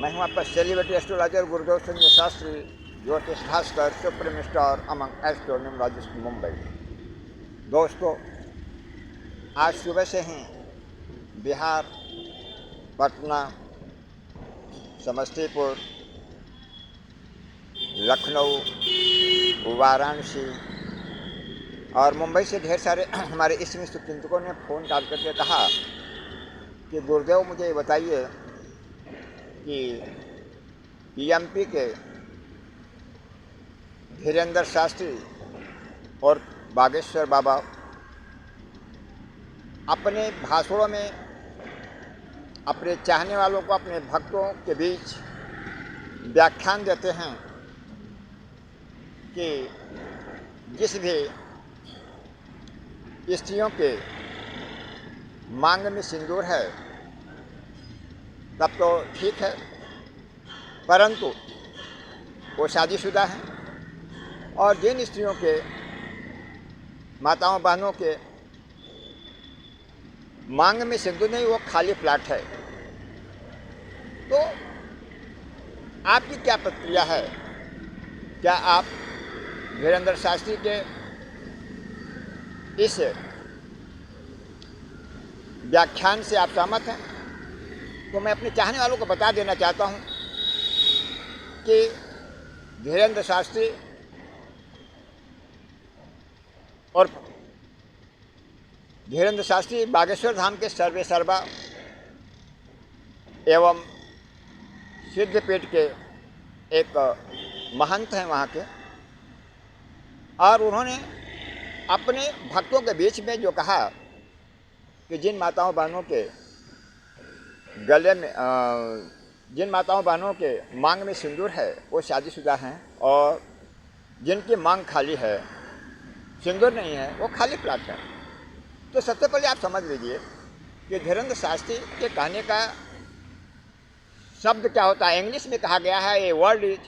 मैं हूं आपका सेलिब्रिटी एस्ट्रोलॉजर गुरुदेव संजय शास्त्री, ज्योतिष भास्कर, supreme star among astrologist Mumbai. दोस्तों, आज सुबह से ही बिहार, पटना, समस्तीपुर, लखनऊ, वाराणसी और मुंबई से ढेर सारे हमारे इष्ट चिंतकों ने फ़ोन डाल करके कहा कि गुरुदेव मुझे ये बताइए कि पीएमपी के धीरेंद्र शास्त्री और बागेश्वर बाबा अपने भाषणों में अपने चाहने वालों को, अपने भक्तों के बीच व्याख्यान देते हैं कि जिस भी स्त्रियों के मांग में सिंदूर है तब तो ठीक है, परंतु वो शादीशुदा हैं, और जिन स्त्रियों के माताओं बहनों के मांग में सिंदूर नहीं, वो खाली प्लाट है। तो आपकी क्या प्रतिक्रिया है? क्या आप धीरेंद्र शास्त्री के इस व्याख्यान से आप सहमत हैं? तो मैं अपने चाहने वालों को बता देना चाहता हूं कि धीरेंद्र शास्त्री बागेश्वर धाम के सर्वे सर्वा एवं सिद्धपीठ के एक महंत हैं वहाँ के, और उन्होंने अपने भक्तों के बीच में जो कहा कि जिन माताओं बहनों के गले में जिन माताओं बहनों के मांग में सिंदूर है वो शादीशुदा हैं, और जिनकी मांग खाली है, सिंदूर नहीं है, वो खाली प्लाट है। तो सबसे पहले आप समझ लीजिए कि धीरेंद्र शास्त्री के कहने का शब्द क्या होता है। इंग्लिश में कहा गया है, a word is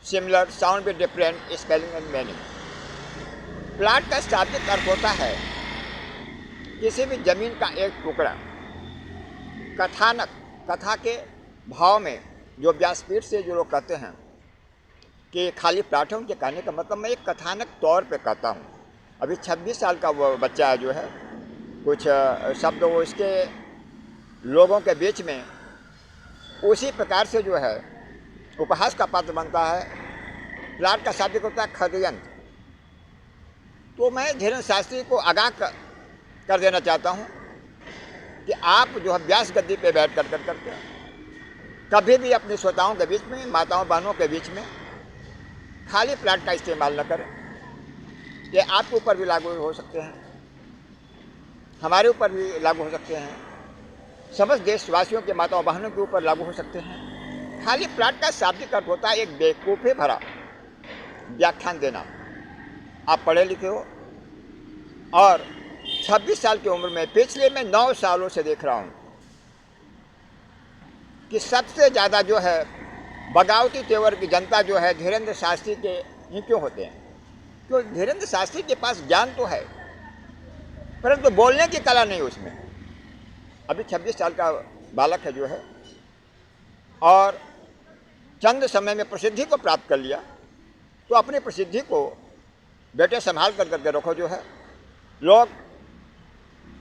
similar, sound with different spelling and meaning. Plot का शाब्दिक अर्थ होता है किसी भी जमीन का एक टुकड़ा। कथानक, कथा के भाव में जो व्यासपीठ से जो लोग कहते हैं कि खाली प्लाट है, उनके कहने का मतलब मैं एक कथानक तौर पे कहता हूँ। अभी 26 साल का वो बच्चा जो है, कुछ शब्द वो इसके लोगों के बीच में उसी प्रकार से जो है उपहास का पात्र बनता है। प्लाट का शाब्दिक होता है षड्यंत्र। तो मैं धीरेंद्र शास्त्री को आगाह कर देना चाहता हूँ कि आप जो है व्यास गद्दी पे बैठ करके कभी भी अपने श्रोताओं के बीच में, माताओं बहनों के बीच में खाली प्लाट का इस्तेमाल न करें। ये आपके ऊपर भी लागू हो सकते हैं, हमारे ऊपर भी लागू हो सकते हैं, समस्त देशवासियों के माताओं बहनों के ऊपर लागू हो सकते हैं। खाली प्लाट का शाब्दिक अर्थ होता है एक बेवकूफ़ी भरा व्याख्यान देना। आप पढ़े लिखे हो, और 26 साल की उम्र में, पिछले मैं 9 सालों से देख रहा हूँ कि सबसे ज़्यादा जो है बगावती तेवर की जनता जो है धीरेंद्र शास्त्री के ही क्यों होते हैं। तो धीरेंद्र शास्त्री के पास ज्ञान तो है, परंतु बोलने की कला नहीं उसमें। अभी 26 साल का बालक है जो है, और चंद समय में प्रसिद्धि को प्राप्त कर लिया। तो अपनी प्रसिद्धि को बेटे संभाल करके रखो। जो है लोग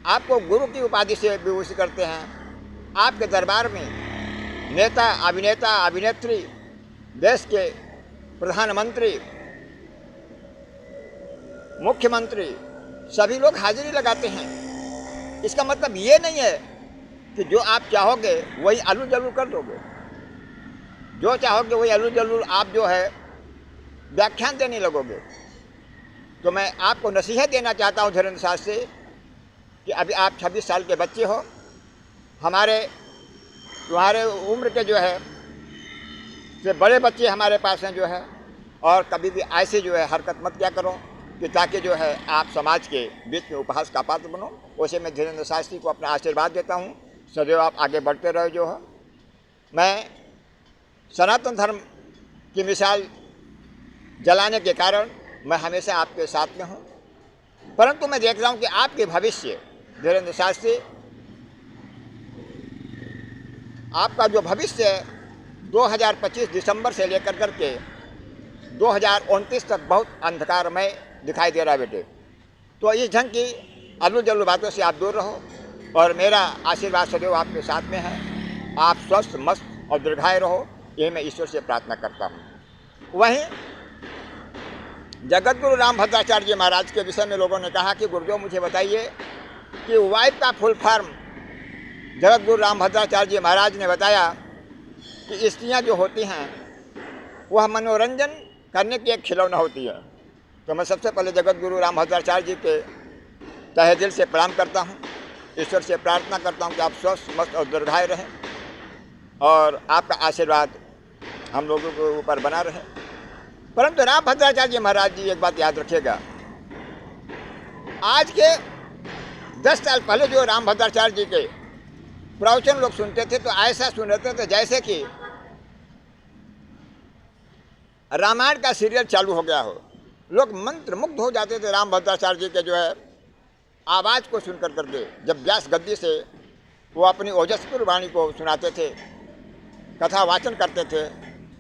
आपको गुरु की उपाधि से विभूषित करते हैं। आपके दरबार में नेता, अभिनेता, अभिनेत्री, देश के प्रधानमंत्री, मुख्यमंत्री सभी लोग हाजिरी लगाते हैं। इसका मतलब ये नहीं है कि जो आप चाहोगे वही अलू जलूल कर दोगे, जो चाहोगे वही अलू जलूल आप जो है व्याख्यान देने लगोगे। तो मैं आपको नसीहत देना चाहता हूँ धीरेंद्र शास्त्री कि अभी आप 26 साल के बच्चे हो, तुम्हारे उम्र के जो है से बड़े बच्चे हमारे पास हैं जो है, और कभी भी ऐसे जो है हरकत मत क्या करो कि ताकि जो है आप समाज के बीच में उपहास का पात्र बनो। उसे मैं धीरेंद्र शास्त्री को अपना आशीर्वाद देता हूँ। सदैव आप आगे बढ़ते रहो। जो है मैं सनातन धर्म की मिसाल जलाने के कारण मैं हमेशा आपके साथ में हूँ, परंतु मैं देख रहा हूँ कि आपके भविष्य धीरेंद्र शास्त्री, आपका जो भविष्य है 2025 दिसंबर से लेकर कर के 2029 तक बहुत अंधकारमय दिखाई दे रहा है बेटे। तो इस ढंग की अल्लू जल्लू बातों से आप दूर रहो और मेरा आशीर्वाद सदैव आपके साथ में है। आप स्वस्थ मस्त और दीर्घायु रहो, ये मैं ईश्वर से प्रार्थना करता हूँ। वहीं जगत गुरु रामभद्राचार्य जी महाराज के विषय में लोगों ने कहा कि गुरुदेव मुझे बताइए कि वाइफ का फुल फॉर्म। जगत गुरु रामभद्राचार्य जी महाराज ने बताया कि स्त्रियाँ जो होती हैं वह मनोरंजन करने की एक खिलौना होती है। तो मैं सबसे पहले जगत गुरु रामभद्राचार्य जी के तहे दिल से प्रणाम करता हूँ, ईश्वर से प्रार्थना करता हूँ कि आप स्वस्थ मस्त और दीर्घायु रहें और आपका आशीर्वाद हम लोगों के ऊपर बना रहे। परंतु रामभद्राचार्य जी महाराज जी एक बात याद रखिएगा, आज के 10 साल पहले जो रामभद्राचार्य जी के प्रवचन लोग सुनते थे तो ऐसा सुन रहे थे जैसे कि रामायण का सीरियल चालू हो गया हो। लोग मंत्रमुग्ध हो जाते थे रामभद्राचार्य जी के जो है आवाज़ को सुन करके। जब व्यास गद्दी से वो अपनी ओजस्वी वाणी को सुनाते थे, कथा वाचन करते थे,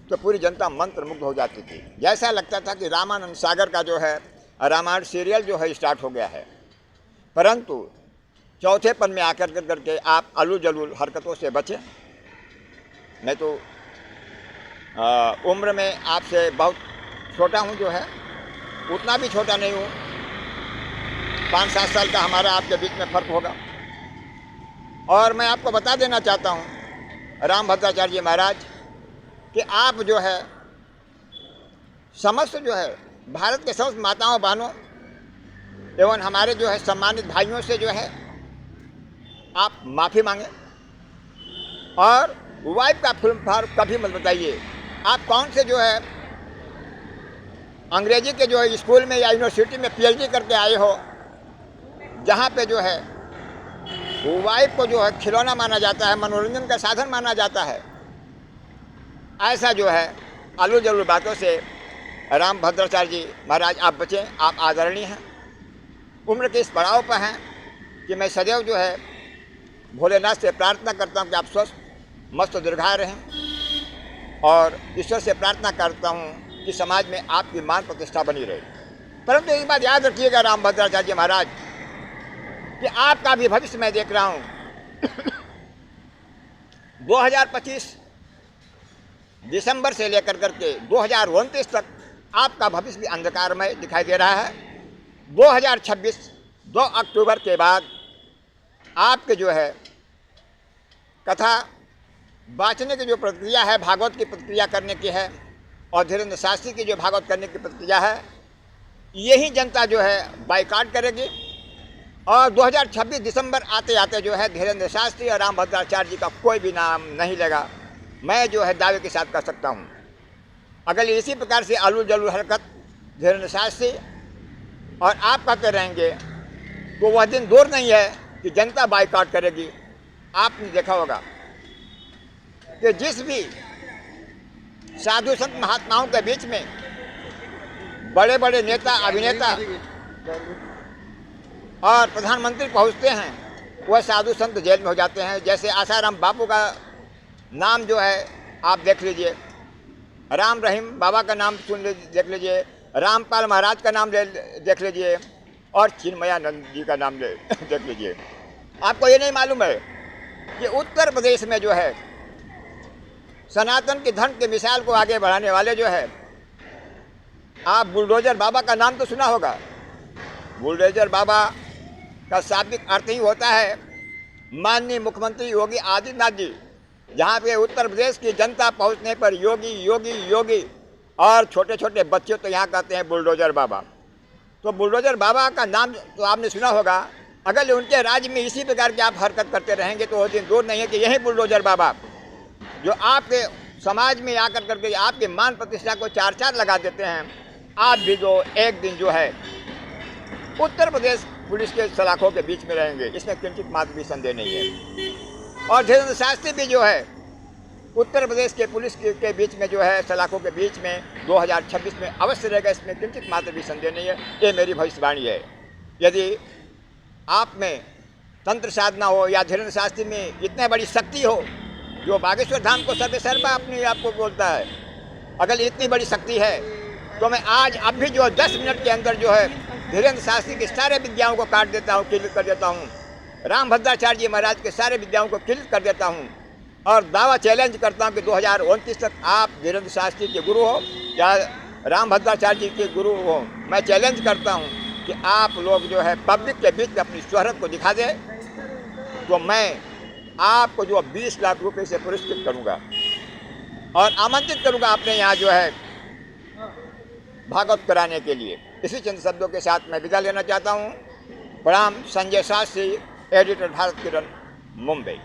तो पूरी जनता मंत्रमुग्ध हो जाती थी। जैसा लगता था कि रामानंद सागर का जो है रामायण सीरियल जो है स्टार्ट हो गया है। परंतु चौथेपन में आकर करके आप अलूल जलूल हरकतों से बचें। मैं तो उम्र में आपसे बहुत छोटा हूँ, जो है उतना भी छोटा नहीं हूँ। 5-7 साल का हमारा आपके बीच में फ़र्क होगा। और मैं आपको बता देना चाहता हूँ रामभद्राचार्य जी महाराज कि आप जो है समस्त जो है भारत के समस्त माताओं बहनों एवं हमारे जो है सम्मानित भाइयों से जो है आप माफ़ी मांगें और वाइफ का फुल फॉर्म कभी मत बताइए। आप कौन से जो है अंग्रेजी के जो है स्कूल में या यूनिवर्सिटी में PhD करके आए हो, जहाँ पे जो है वाइफ को जो है खिलौना माना जाता है, मनोरंजन का साधन माना जाता है। ऐसा जो है आलू जलूल बातों से रामभद्राचार्य जी महाराज आप बचें। आप आदरणीय हैं, उम्र के इस पड़ाव पर हैं कि मैं सदैव जो है भोलेनाथ से प्रार्थना करता हूँ कि आप स्वस्थ मस्त दीर्घायु रहें और ईश्वर से प्रार्थना करता हूँ कि समाज में आपकी मान प्रतिष्ठा बनी रहे। परंतु एक बात याद रखिएगा रामभद्राचार्य महाराज कि आपका भी भविष्य मैं देख रहा हूँ। 2025 दिसंबर से लेकर करके 2029 तक आपका भविष्य भी अंधकारमय दिखाई दे रहा है। 2026 2 अक्टूबर के बाद आपके जो है कथा वाचने की जो प्रक्रिया है, भागवत की प्रक्रिया करने की है और धीरेन्द्र शास्त्री की जो भागवत करने की प्रक्रिया है, यही जनता जो है बाइकाट करेगी। और 2026 दिसंबर आते आते जो है धीरेन्द्र शास्त्री और रामभद्राचार्य जी का कोई भी नाम नहीं लेगा। मैं जो है दावे के साथ कर सकता हूँ। अगर इसी प्रकार से आलू जलूल हरकत धीरेन्द्र शास्त्री और आप करते रहेंगे तो वह दिन दूर नहीं है कि जनता बाइकाट करेगी। आपने देखा होगा कि जिस भी साधु संत महात्माओं के बीच में बड़े बड़े नेता अभिनेता और प्रधानमंत्री पहुंचते हैं, वह साधु संत जेल में हो जाते हैं। जैसे आसाराम बापू का नाम जो है आप देख लीजिए, राम रहीम बाबा का नाम देख लीजिए, रामपाल महाराज का नाम देख लीजिए और चिन्मयानंद जी का नाम देख लीजिए। आपको ये नहीं मालूम है कि उत्तर प्रदेश में जो है सनातन के धर्म की मिसाल को आगे बढ़ाने वाले जो है, आप बुलडोजर बाबा का नाम तो सुना होगा। बुलडोजर बाबा का शाब्दिक अर्थ ही होता है माननीय मुख्यमंत्री योगी आदित्यनाथ जी। जहाँ पे उत्तर प्रदेश की जनता पहुँचने पर योगी योगी योगी और छोटे छोटे बच्चे तो यहाँ कहते हैं बुलडोजर बाबा। तो बुलडोजर बाबा का नाम तो आपने सुना होगा। अगर उनके राज्य में इसी प्रकार की आप हरकत करते रहेंगे तो वो दिन दूर नहीं है कि यही बुलडोजर बाबा जो आपके समाज में आकर करके आपके मान प्रतिष्ठा को चार लगा देते हैं, आप भी जो एक दिन जो है उत्तर प्रदेश पुलिस के सलाखों के बीच में रहेंगे, इसमें किंचित मात्र भी संदेह नहीं है। और धीरेन्द्र शास्त्री भी जो है उत्तर प्रदेश के पुलिस के बीच में जो है सलाखों के बीच में 2026 में अवश्य रहेगा, इसमें किंचित मात्र भी संदेह नहीं है। ये मेरी भविष्यवाणी है। यदि आप में तंत्र साधना हो या धीरेन्द्र शास्त्री में इतनी बड़ी शक्ति हो जो बागेश्वर धाम को सर्वेसर्वा अपने आप को बोलता है, अगर इतनी बड़ी शक्ति है तो मैं आज अब भी जो है 10 मिनट के अंदर जो है धीरेन्द्र शास्त्री की सारे विद्याओं को काट देता हूँ, क्लियर कर देता हूँ। रामभद्राचार्य जी महाराज के सारे विद्याओं को क्लियर कर देता हूँ और दावा चैलेंज करता हूँ कि 2029 तक आप धीरेन्द्र शास्त्री के गुरु हो या रामभद्राचार्य जी के गुरु हो। मैं चैलेंज करता हूँ कि आप लोग जो है पब्लिक के बीच में अपनी शोहरत को दिखा दें तो मैं आपको जो 20 लाख रुपए से पुरस्कृत करूँगा और आमंत्रित करूँगा अपने यहाँ जो है भागवत कराने के लिए। इसी चंद शब्दों के साथ मैं विदा लेना चाहता हूँ। प्रणाम। संजय शास्त्री, एडिटर, भारत किरण, मुंबई।